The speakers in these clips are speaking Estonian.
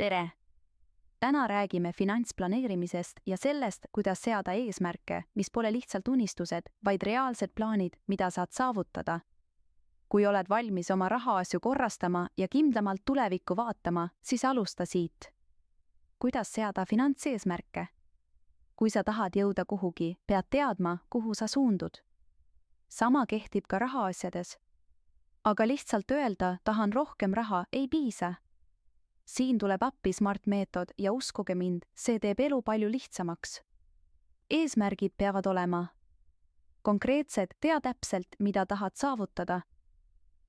tere! Täna räägime finantsplaneerimisest ja sellest, kuidas seada eesmärke, mis pole lihtsalt unistused, vaid reaalsed plaanid, mida saad saavutada. Kui oled valmis oma rahaasju korrastama ja kindlamalt tulevikku vaatama, siis alusta siit. Kuidas seada finantseesmärke? Kui sa tahad jõuda kuhugi, pead teadma, kuhu sa suundud. Sama kehtib ka rahaasjades. Aga lihtsalt öelda, tahan rohkem raha, ei piisa. Siin tuleb appi SMART-meetod ja uskuge mind, see teeb elu palju lihtsamaks. Eesmärgid peavad olema konkreetsed, tea täpselt, mida tahad saavutada.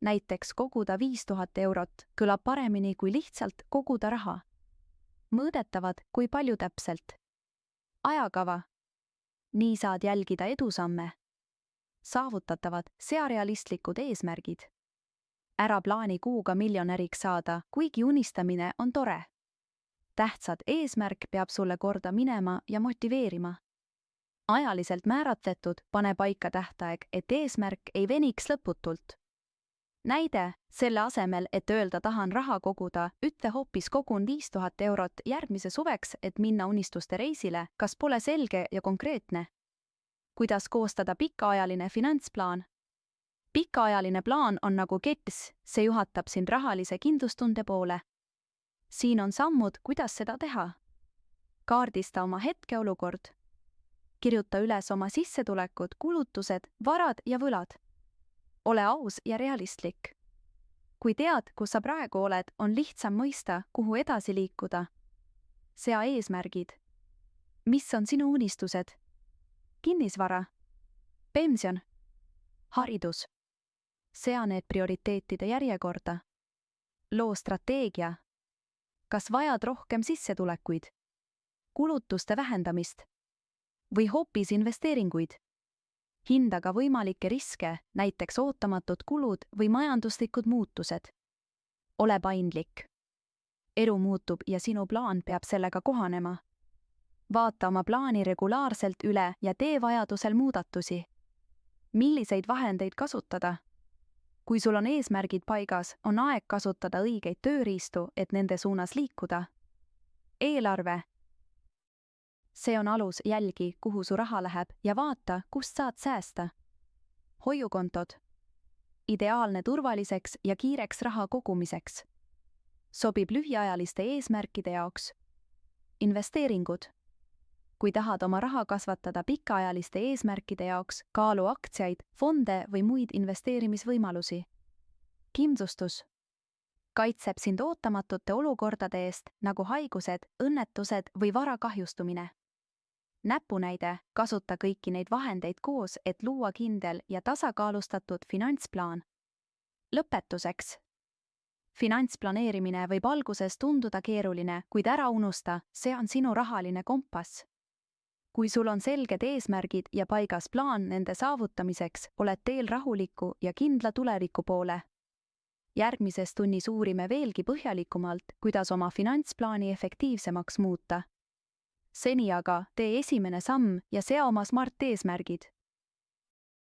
Näiteks koguda 5000 eurot kõlab paremini kui lihtsalt koguda raha. Mõõdetavad, kui palju täpselt. Ajakava. Nii saad jälgida edusamme. Saavutatavad, sea realistlikud eesmärgid. Ära plaani kuuga miljonäriks saada, kuigi unistamine on tore. Tähtsad eesmärk peab sulle korda minema ja motiveerima. Ajaliselt määratletud, pane paika tähtaeg, et eesmärk ei veniks lõputult. Näide, selle asemel, et öelda tahan raha koguda, ütle hoopis kogun 5000 eurot järgmise suveks, et minna unistuste reisile, kas pole selge ja konkreetne. Kuidas koostada pikaajaline finantsplaan? Pikaajaline plaan on nagu kets, see juhatab sind rahalise kindlustunde poole. Siin on sammud, kuidas seda teha. Kaardista oma hetkeolukord. Kirjuta üles oma sissetulekud, kulutused, varad ja võlad. Ole aus ja realistlik. Kui tead, kus sa praegu oled, on lihtsam mõista, kuhu edasi liikuda. Sea eesmärgid. Mis on sinu unistused? Kinnisvara. Pension. Haridus. Sea need prioriteetide järjekorda. Loo strateegia. Kas vajad rohkem sissetulekuid? Kulutuste vähendamist? Või hoopis investeeringuid? Hinda ka võimalikke riske, näiteks ootamatud kulud või majanduslikud muutused. Ole paindlik. Elu muutub ja sinu plaan peab sellega kohanema. Vaata oma plaani regulaarselt üle ja tee vajadusel muudatusi. Milliseid vahendeid kasutada? Kui sul on eesmärgid paigas, on aeg kasutada õigeid tööriistu, et nende suunas liikuda. Eelarve. See on alus, jälgi, kuhu su raha läheb ja vaata, kust saad säästa. Hoiukontod. Ideaalne turvaliseks ja kiireks raha kogumiseks. Sobib lühiajaliste eesmärkide jaoks. Investeeringud. Kui tahad oma raha kasvatada pikaajaliste eesmärkide jaoks, kaalu aktsiaid, fonde või muid investeerimisvõimalusi. Kindlustus. Kaitseb sind ootamatute olukordade eest, nagu haigused, õnnetused või vara kahjustumine. Näpunäide, kasuta kõiki neid vahendeid koos, et luua kindel ja tasakaalustatud finantsplaan. Lõpetuseks. Finantsplaneerimine võib alguses tunduda keeruline, kuid ära unusta, see on sinu rahaline kompass. Kui sul on selged eesmärgid ja paigas plaan nende saavutamiseks, oled teel rahuliku ja kindla tuleviku poole. Järgmises tunnis uurime veelgi põhjalikumalt, kuidas oma finantsplaani efektiivsemaks muuta. Seni aga tee esimene samm ja sea oma SMART-eesmärgid.